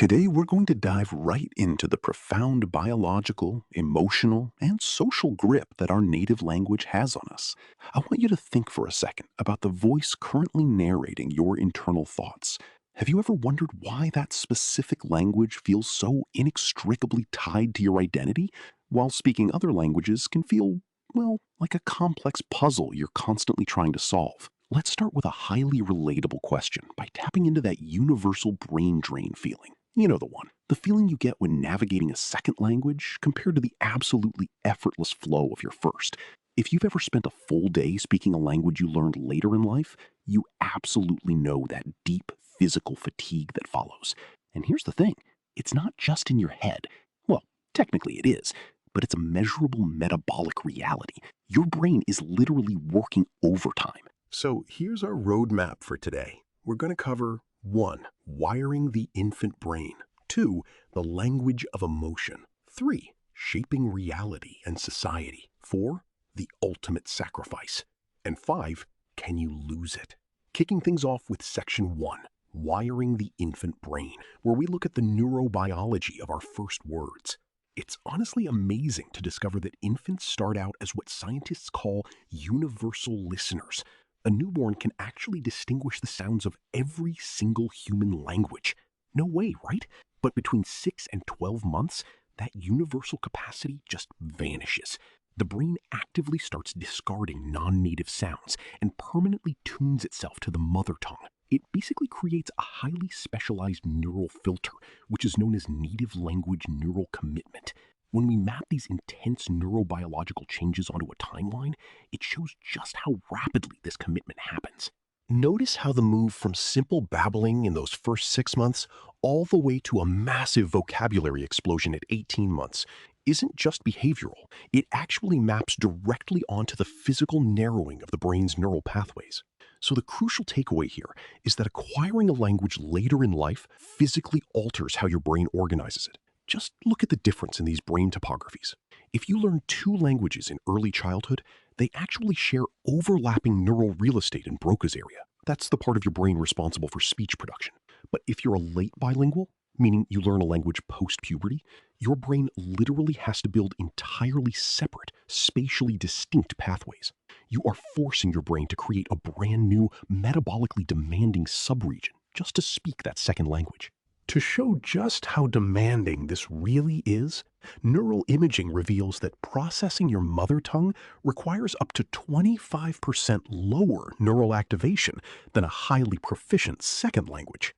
Today, we're going to dive right into the profound biological, emotional, and social grip that our native language has on us. I want you to think for a second about the voice currently narrating your internal thoughts. Have you ever wondered why that specific language feels so inextricably tied to your identity, while speaking other languages can feel, well, like a complex puzzle you're constantly trying to solve? Let's start with a highly relatable question by tapping into that universal brain drain feeling. You know the one. The feeling you get when navigating a second language compared to the absolutely effortless flow of your first. If you've ever spent a full day speaking a language you learned later in life, you absolutely know that deep physical fatigue that follows. And here's the thing, it's not just in your head. Well, technically it is, but it's a measurable metabolic reality. Your brain is literally working overtime. So here's our roadmap for today. We're going to cover 1. Wiring the infant brain. 2. The language of emotion. 3. Shaping reality and society. 4. The ultimate sacrifice. And 5. Can you lose it? Kicking things off with section 1. Wiring the infant brain, where we look at the neurobiology of our first words. It's honestly amazing to discover that infants start out as what scientists call universal listeners. A newborn can actually distinguish the sounds of every single human language. No way, right? But between 6 and 12 months, that universal capacity just vanishes. The brain actively starts discarding non-native sounds and permanently tunes itself to the mother tongue. It basically creates a highly specialized neural filter, which is known as native language neural commitment. When we map these intense neurobiological changes onto a timeline, it shows just how rapidly this commitment happens. Notice how the move from simple babbling in those first 6 months all the way to a massive vocabulary explosion at 18 months isn't just behavioral. It actually maps directly onto the physical narrowing of the brain's neural pathways. So the crucial takeaway here is that acquiring a language later in life physically alters how your brain organizes it. Just look at the difference in these brain topographies. If you learn 2 languages in early childhood, they actually share overlapping neural real estate in Broca's area. That's the part of your brain responsible for speech production. But if you're a late bilingual, meaning you learn a language post-puberty, your brain literally has to build entirely separate, spatially distinct pathways. You are forcing your brain to create a brand new, metabolically demanding subregion just to speak that second language. To show just how demanding this really is, neural imaging reveals that processing your mother tongue requires up to 25% lower neural activation than a highly proficient second language.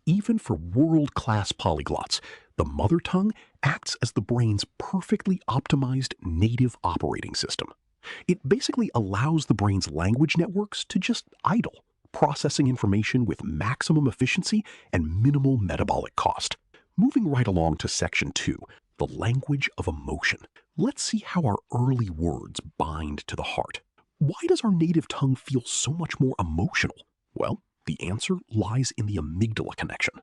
Even for world-class polyglots, the mother tongue acts as the brain's perfectly optimized native operating system. It basically allows the brain's language networks to just idle, processing information with maximum efficiency and minimal metabolic cost. Moving right along to section 2, the language of emotion. Let's see how our early words bind to the heart. Why does our native tongue feel so much more emotional? Well, the answer lies in the amygdala connection.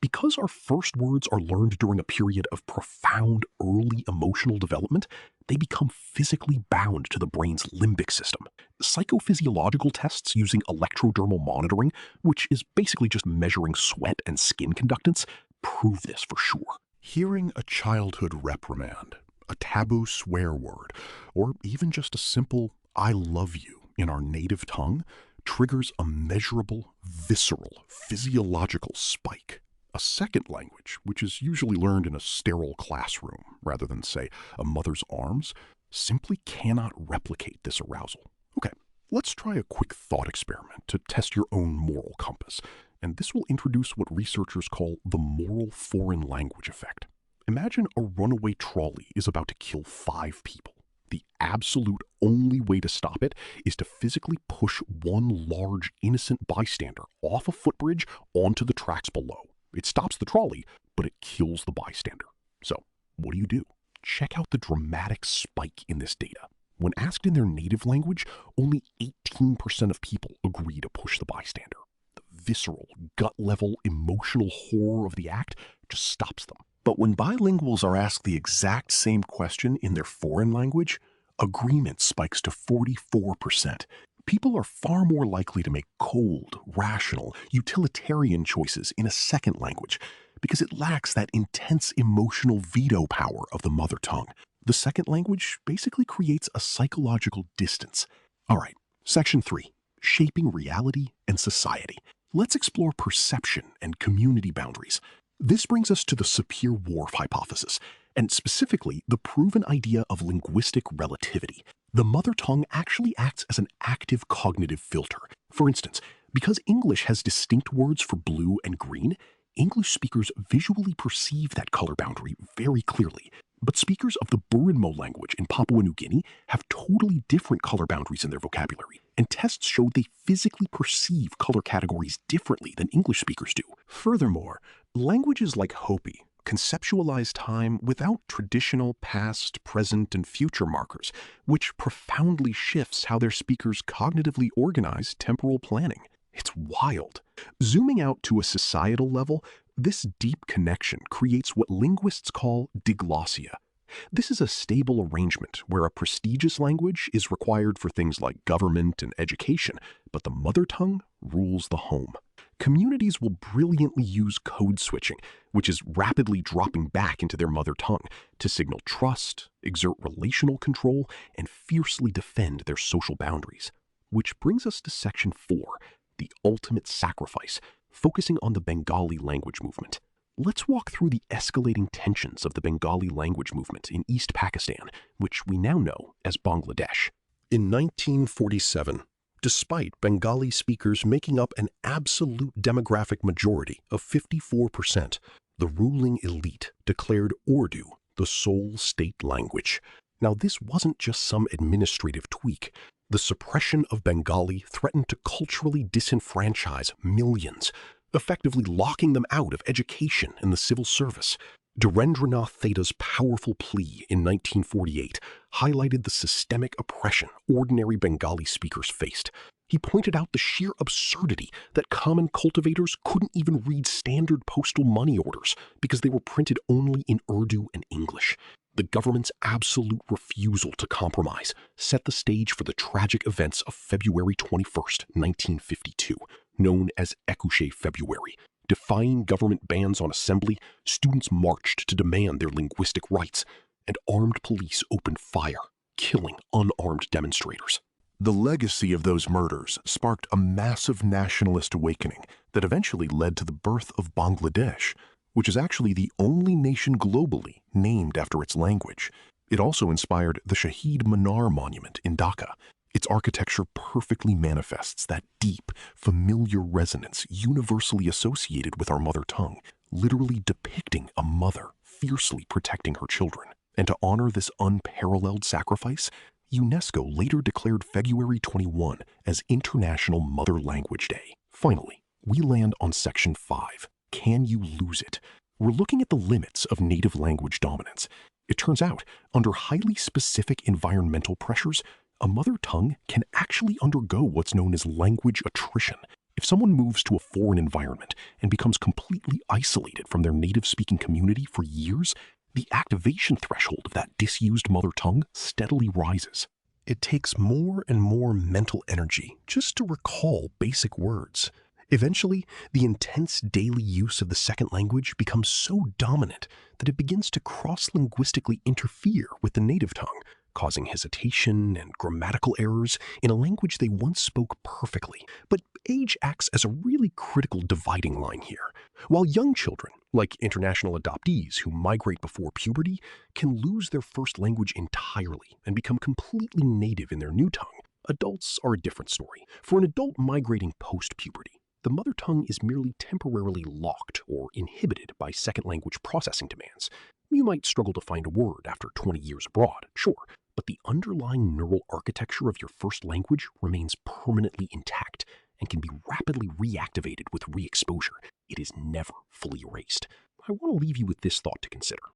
Because our first words are learned during a period of profound early emotional development, they become physically bound to the brain's limbic system. Psychophysiological tests using electrodermal monitoring, which is basically just measuring sweat and skin conductance, prove this for sure. Hearing a childhood reprimand, a taboo swear word, or even just a simple "I love you" in our native tongue triggers a measurable, visceral, physiological spike. A second language, which is usually learned in a sterile classroom rather than, say, a mother's arms, simply cannot replicate this arousal. Okay, let's try a quick thought experiment to test your own moral compass, and this will introduce what researchers call the moral foreign language effect. Imagine a runaway trolley is about to kill 5 people. The absolute only way to stop it is to physically push one large innocent bystander off a footbridge onto the tracks below. It stops the trolley, but it kills the bystander. So, what do? Check out the dramatic spike in this data. When asked in their native language, only 18% of people agree to push the bystander. The visceral, gut-level, emotional horror of the act just stops them. But when bilinguals are asked the exact same question in their foreign language, agreement spikes to 44%. People are far more likely to make cold, rational, utilitarian choices in a second language because it lacks that intense emotional veto power of the mother tongue. The second language basically creates a psychological distance. All right, section 3, shaping reality and society. Let's explore perception and community boundaries. This brings us to the Sapir-Whorf hypothesis, and specifically the proven idea of linguistic relativity. The mother tongue actually acts as an active cognitive filter. For instance, because English has distinct words for blue and green, English speakers visually perceive that color boundary very clearly. But speakers of the Burunmo language in Papua New Guinea have totally different color boundaries in their vocabulary, and tests show they physically perceive color categories differently than English speakers do. Furthermore, languages like Hopi conceptualize time without traditional past, present, and future markers, which profoundly shifts how their speakers cognitively organize temporal planning. It's wild. Zooming out to a societal level, this deep connection creates what linguists call diglossia. This is a stable arrangement where a prestigious language is required for things like government and education, but the mother tongue rules the home. Communities will brilliantly use code switching, which is rapidly dropping back into their mother tongue, to signal trust, exert relational control, and fiercely defend their social boundaries. Which brings us to section 4, the ultimate sacrifice, focusing on the Bengali Language Movement. Let's walk through the escalating tensions of the Bengali Language Movement in East Pakistan, which we now know as Bangladesh. In 1947, despite Bengali speakers making up an absolute demographic majority of 54%, the ruling elite declared Urdu the sole state language. Now, this wasn't just some administrative tweak. The suppression of Bengali threatened to culturally disenfranchise millions, effectively locking them out of education and the civil service. Dhirendranath Theta's powerful plea in 1948 highlighted the systemic oppression ordinary Bengali speakers faced. He pointed out the sheer absurdity that common cultivators couldn't even read standard postal money orders because they were printed only in Urdu and English. The government's absolute refusal to compromise set the stage for the tragic events of February 21st, 1952, known as Ekushé February. Defying government bans on assembly, students marched to demand their linguistic rights, and armed police opened fire, killing unarmed demonstrators. The legacy of those murders sparked a massive nationalist awakening that eventually led to the birth of Bangladesh, which is actually the only nation globally named after its language. It also inspired the Shahid Minar Monument in Dhaka. Its architecture perfectly manifests that deep, familiar resonance universally associated with our mother tongue, literally depicting a mother fiercely protecting her children. And to honor this unparalleled sacrifice, UNESCO later declared February 21 as International Mother Language Day. Finally, we land on section 5. Can you lose it? We're looking at the limits of native language dominance. It turns out, under highly specific environmental pressures, a mother tongue can actually undergo what's known as language attrition. If someone moves to a foreign environment and becomes completely isolated from their native-speaking community for years, the activation threshold of that disused mother tongue steadily rises. It takes more and more mental energy just to recall basic words. Eventually, the intense daily use of the second language becomes so dominant that it begins to cross-linguistically interfere with the native tongue, causing hesitation and grammatical errors in a language they once spoke perfectly. But age acts as a really critical dividing line here. While young children, like international adoptees who migrate before puberty, can lose their first language entirely and become completely native in their new tongue, adults are a different story. For an adult migrating post-puberty, the mother tongue is merely temporarily locked or inhibited by second language processing demands. You might struggle to find a word after 20 years abroad, sure, but the underlying neural architecture of your first language remains permanently intact and can be rapidly reactivated with re-exposure. It is never fully erased. I want to leave you with this thought to consider.